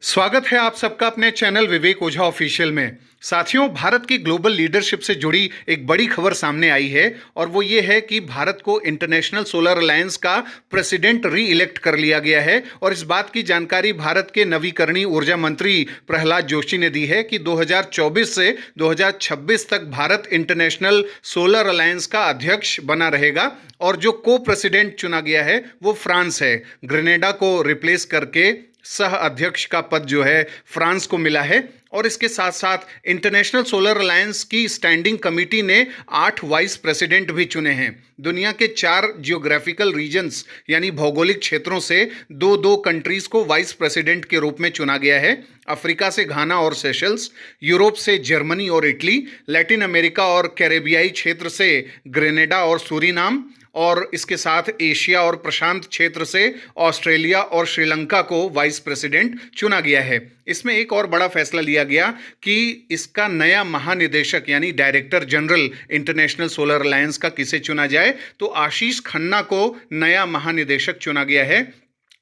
स्वागत है आप सबका अपने चैनल विवेक ओझा ऑफिशियल में। साथियों, भारत की ग्लोबल लीडरशिप से जुड़ी एक बड़ी खबर सामने आई है और वो ये है कि भारत को इंटरनेशनल सोलर अलायंस का प्रेसिडेंट री इलेक्ट कर लिया गया है। और इस बात की जानकारी भारत के नवीकरणीय ऊर्जा मंत्री प्रहलाद जोशी ने दी है कि 2024 से 2026 तक भारत इंटरनेशनल सोलर अलायंस का अध्यक्ष बना रहेगा और जो को प्रेसिडेंट चुना गया है वो फ्रांस है। ग्रेनेडा को रिप्लेस करके सह अध्यक्ष का पद जो है फ्रांस को मिला है। और इसके साथ साथ इंटरनेशनल सोलर अलायंस की स्टैंडिंग कमेटी ने 8 वाइस प्रेसिडेंट भी चुने हैं। दुनिया के 4 जियोग्राफिकल रीजन्स यानी भौगोलिक क्षेत्रों से दो दो कंट्रीज को वाइस प्रेसिडेंट के रूप में चुना गया है। अफ्रीका से घाना और सेशल्स, यूरोप से जर्मनी और इटली, लैटिन अमेरिका और कैरेबियाई क्षेत्र से ग्रेनेडा और सूरीनाम, और इसके साथ एशिया और प्रशांत क्षेत्र से ऑस्ट्रेलिया और श्रीलंका को वाइस प्रेसिडेंट चुना गया है। इसमें एक और बड़ा फैसला लिया गया कि इसका नया महानिदेशक यानी director general international solar alliance का किसे चुना जाए, तो आशीष खन्ना को नया महानिदेशक चुना गया है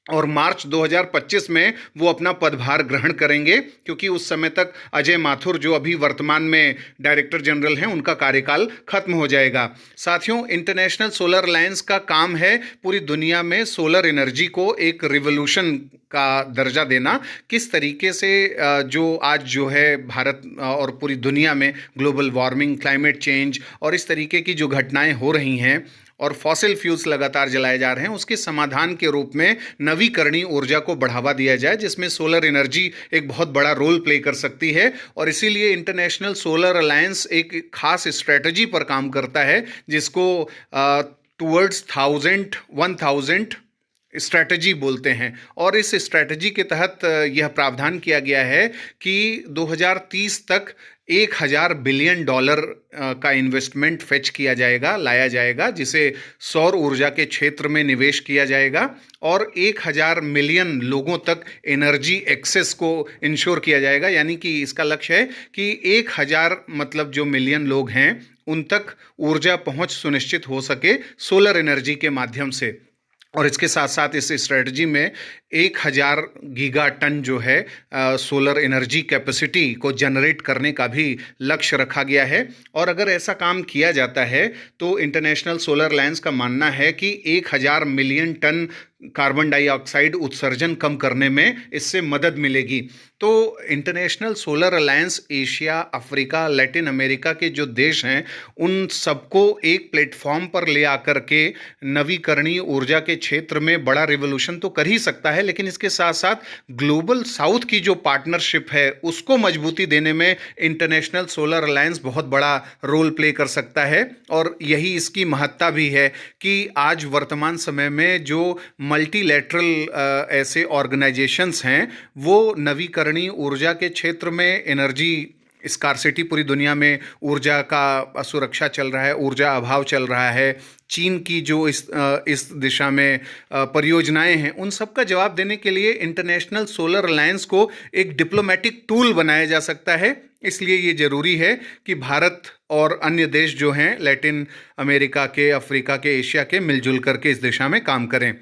और मार्च 2025 में वो अपना पदभार ग्रहण करेंगे, क्योंकि उस समय तक अजय माथुर जो अभी वर्तमान में डायरेक्टर जनरल हैं उनका कार्यकाल खत्म हो जाएगा। साथियों, इंटरनेशनल सोलर अलायंस का काम है पूरी दुनिया में सोलर एनर्जी को एक रिवोल्यूशन का दर्जा देना। किस तरीके से जो आज जो है भारत और पूरी दुनिया में ग्लोबल वार्मिंग, क्लाइमेट चेंज और इस तरीके की जो घटनाएं हो रही हैं और फॉसिल फ्यूल्स लगातार जलाए जा रहे हैं, उसके समाधान के रूप में नवीकरणीय ऊर्जा को बढ़ावा दिया जाए, जिसमें सोलर एनर्जी एक बहुत बड़ा रोल प्ले कर सकती है। और इसीलिए इंटरनेशनल सोलर अलायंस एक खास स्ट्रेटजी पर काम करता है जिसको टूवर्ड्स 1000 स्ट्रैटेजी बोलते हैं। और इस स्ट्रैटेजी के तहत यह प्रावधान किया गया है कि 2030 तक $1000 बिलियन का इन्वेस्टमेंट फेच किया जाएगा, लाया जाएगा, जिसे सौर ऊर्जा के क्षेत्र में निवेश किया जाएगा और 1000 मिलियन लोगों तक एनर्जी एक्सेस को इंश्योर किया जाएगा। यानी कि इसका लक्ष्य है कि 1000 मतलब जो मिलियन लोग हैं उन तक ऊर्जा पहुंच सुनिश्चित हो सके सोलर एनर्जी के माध्यम से। और इसके साथ साथ इस स्ट्रेटजी में 1000 गीगा टन जो है सोलर एनर्जी कैपेसिटी को जनरेट करने का भी लक्ष्य रखा गया है। और अगर ऐसा काम किया जाता है तो इंटरनेशनल सोलर अलायंस का मानना है कि 1000 मिलियन टन कार्बन डाइऑक्साइड उत्सर्जन कम करने में इससे मदद मिलेगी। तो international solar alliance Asia, Africa, Latin America के जो देश हैं उन सबको एक प्लेटफॉर्म पर ले आकर के नवीकरणीय ऊर्जा के क्षेत्र में बड़ा रिवोल्यूशन तो कर ही सकता है, लेकिन इसके साथ साथ ग्लोबल साउथ की जो पार्टनरशिप है उसको मजबूती देने में इंटरनेशनल सोलर अलायंस बहुत बड़ा रोल प्ले कर सकता है। और यही इसकी महत्ता भी है कि आज वर्तमान समय में जो मल्टीलैटरल ऐसे ऑर्गेनाइजेशंस हैं वो नवीकरणीय ऊर्जा के क्षेत्र में एनर्जी स्कार्सिटी, पूरी दुनिया में ऊर्जा का असुरक्षा चल रहा है, ऊर्जा अभाव चल रहा है, चीन की जो इस दिशा में परियोजनाएं हैं, उन सब का जवाब देने के लिए इंटरनेशनल सोलर अलायंस को एक डिप्लोमेटिक टूल बनाया जा सकता है। इसलिए ये ज़रूरी है कि भारत और अन्य देश जो हैं लैटिन अमेरिका के, अफ्रीका के, एशिया के, मिलजुल करके इस दिशा में काम करें।